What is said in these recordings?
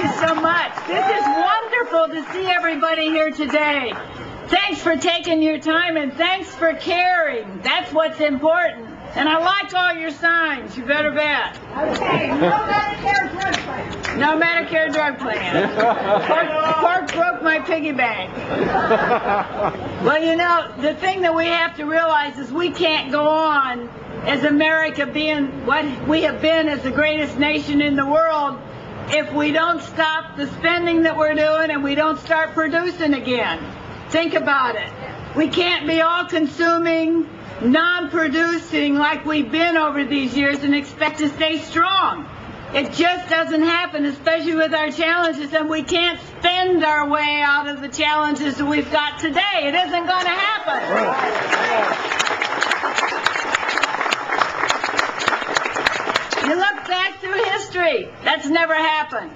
you so much. This is wonderful to see everybody here today. Thanks for taking your time and thanks for caring. That's what's important. And I like all your signs, you better bet. Okay, no Medicare drug plan. No Medicare drug plan. Pork broke my piggy bank. Well, you know, the thing that we have to realize is we can't go on as America being what we have been as the greatest nation in the world if we don't stop the spending that we're doing and we don't start producing again. Think about it. We can't be all-consuming, non-producing like we've been over these years and expect to stay strong. It just doesn't happen, especially with our challenges, and we can't spend our way out of the challenges that we've got today. It isn't going to happen. You look back through history, that's never happened.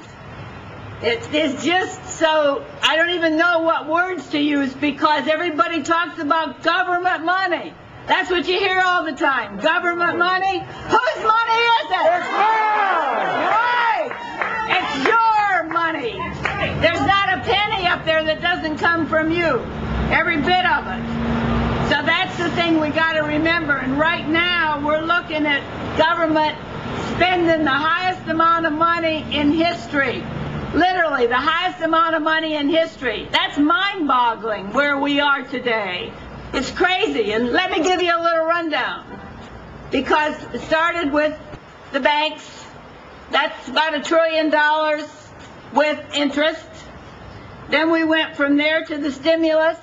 It's just so, I don't even know what words to use because everybody talks about government money. That's what you hear all the time. Government money? Whose money is it? It's yours! Right! It's your money. There's not a penny up there that doesn't come from you. Every bit of it. So that's the thing we got to remember. And right now we're looking at government spending the highest amount of money in history. Literally, the highest amount of money in history. That's mind-boggling where we are today. It's crazy. And let me give you a little rundown. Because it started with the banks. That's about $1 trillion with interest. Then we went from there to the stimulus,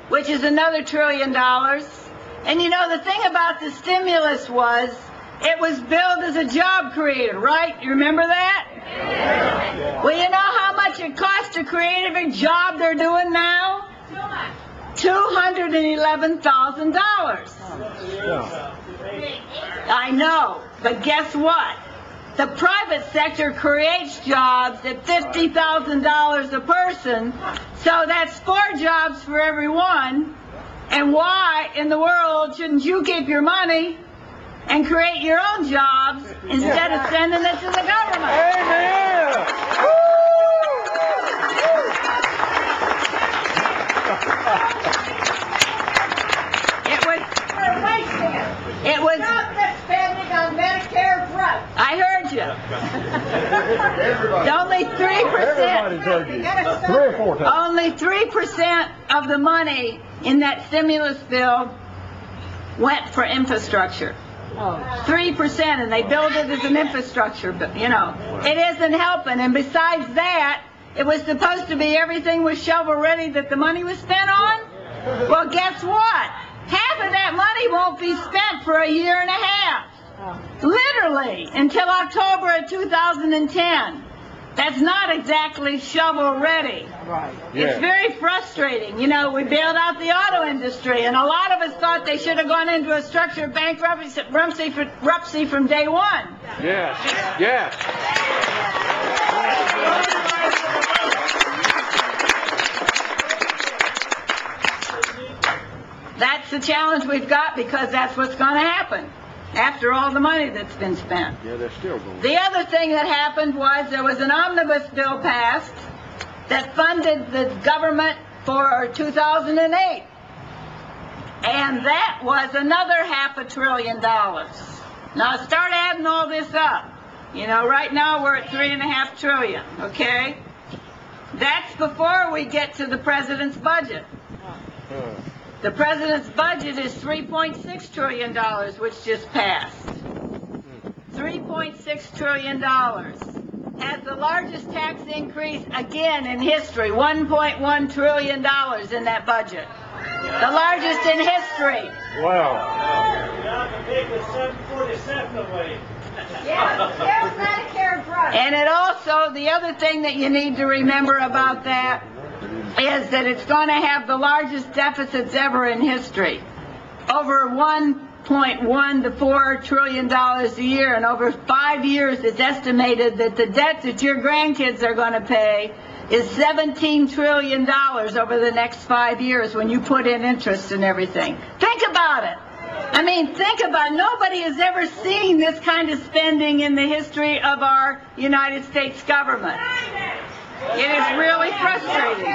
which is another $1 trillion. And you know, the thing about the stimulus was, it was billed as a job creator, right? You remember that? Yeah. Well, you know how much it costs to create a job they're doing now? $211,000. I know, but guess what? The private sector creates jobs at $50,000 a person, so that's 4 jobs for everyone. And why in the world shouldn't you keep your money and create your own jobs instead of sending it to the government? Amen! It was Stop the spending on Medicare drugs. I heard you. Only 3%. 3 or 4 times. Only 3% of the money in that stimulus bill went for infrastructure. 3%, and they billed it as an infrastructure, but you know, it isn't helping. And besides that, it was supposed to be everything was shovel ready that the money was spent on. Well, guess what? Half of that money won't be spent for a year and a half. Literally, until October of 2010. That's not exactly shovel ready. Right. It's very frustrating. You know, we bailed out the auto industry, and a lot of us thought they should have gone into a structured bankruptcy from day one. Yes. Yes. That's the challenge we've got because that's what's going to happen after all the money that's been spent. Yeah, they're still going. The other thing that happened was there was an omnibus bill passed that funded the government for 2008. And that was another $500 billion. Now start adding all this up. You know, right now we're at $3.5 trillion, okay? That's before we get to the president's budget. The president's budget is $3.6 trillion, which just passed. $3.6 trillion. Has the largest tax increase again in history, $1.1 trillion in that budget. The largest in history. Wow. Yes, Medicare drugs. And it also, the other thing that you need to remember about that is that it's going to have the largest deficits ever in history. Over $1.1 to $4 trillion a year, and over 5 years it's estimated that the debt that your grandkids are going to pay is $17 trillion over the next 5 years when you put in interest and everything. Think about it. I mean, think about it. Nobody has ever seen this kind of spending in the history of our United States government. It is really frustrating.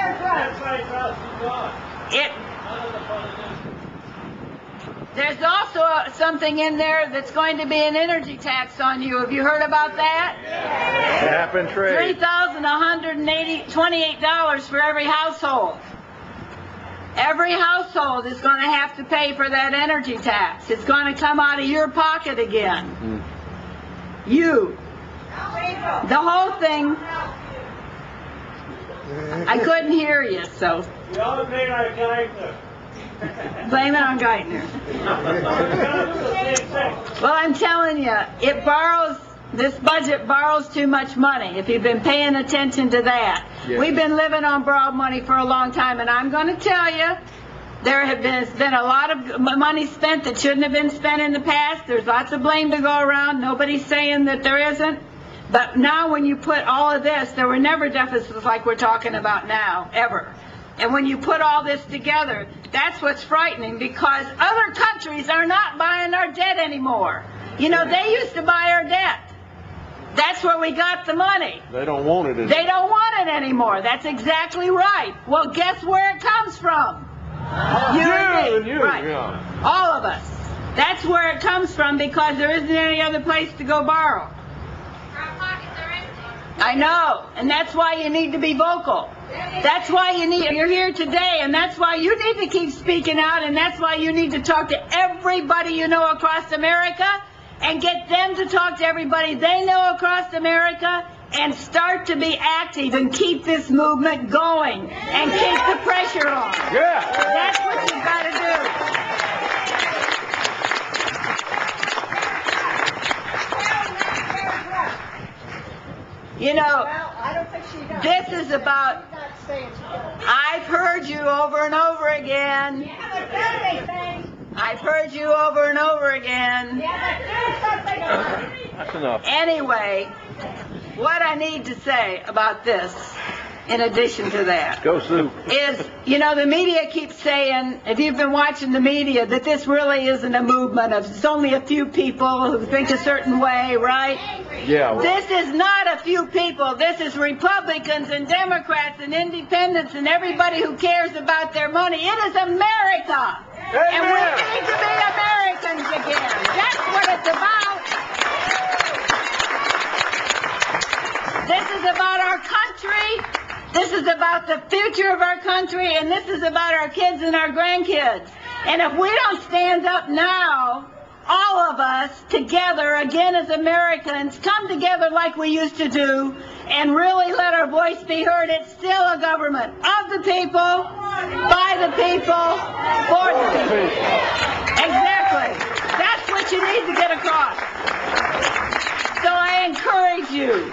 There's also something in there that's going to be an energy tax on you. Have you heard about that? Cap and trade. $3,128 for every household. Every household is going to have to pay for that energy tax. It's going to come out of your pocket again. You. The whole thing. I couldn't hear you, so. Blame it on Geithner. Well, I'm telling you, this budget borrows too much money, if you've been paying attention to that. Yeah. We've been living on borrowed money for a long time, and I'm going to tell you, there has been a lot of money spent that shouldn't have been spent in the past. There's lots of blame to go around. Nobody's saying that there isn't. But now when you put all of this, there were never deficits like we're talking about now, ever. And when you put all this together, that's what's frightening, because other countries are not buying our debt anymore. You know, they used to buy our debt. That's where we got the money. They don't want it anymore. They don't want it anymore. That's exactly right. Well, guess where it comes from? You and me. Right. Yeah. All of us. That's where it comes from, because there isn't any other place to go borrow. Our pockets are empty. I know, and that's why you need to be vocal. That's why you're here today, and that's why you need to keep speaking out, and that's why you need to talk to everybody you know across America, and get them to talk to everybody they know across America, and start to be active and keep this movement going, and keep the pressure on. Yeah. That's what you've got to do. You know, I don't think she does. this is about, I've heard you over and over again. You haven't done anything. I've heard you over and over again. You haven't done something about it. That's enough. Anyway, what I need to say about this, in addition to that, Go, Sue. is, you know, the media keeps saying, if you've been watching the media, that this really isn't a movement of, it's only a few people who think a certain way, right? Yeah. Well, This is not a few people. This is Republicans and Democrats and independents and everybody who cares about their money. It is America. And we need to be Americans again. That's what it's about. This is about our country. This is about the future of our country. And this is about our kids and our grandkids. And if we don't stand up now, all of us together again as Americans, come together like we used to do and really let our voice be heard. It's still a government of the people, by the people, for the people. Exactly. That's what you need to get across. So I encourage you,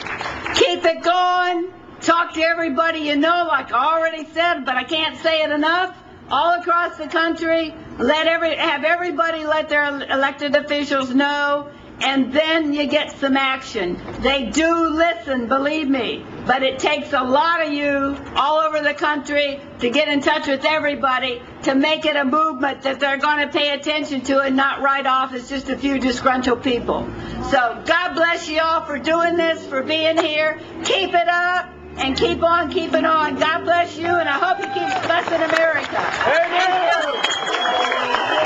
keep it going. Talk to everybody you know, like I already said, but I can't say it enough. All across the country, have everybody let their elected officials know, and then you get some action. They do listen, believe me, but it takes a lot of you all over the country to get in touch with everybody to make it a movement that they're going to pay attention to and not write off as just a few disgruntled people. So God bless you all for doing this, for being here. Keep it up. And keep on keeping on. God bless you, and I hope you keep blessing America. Amen.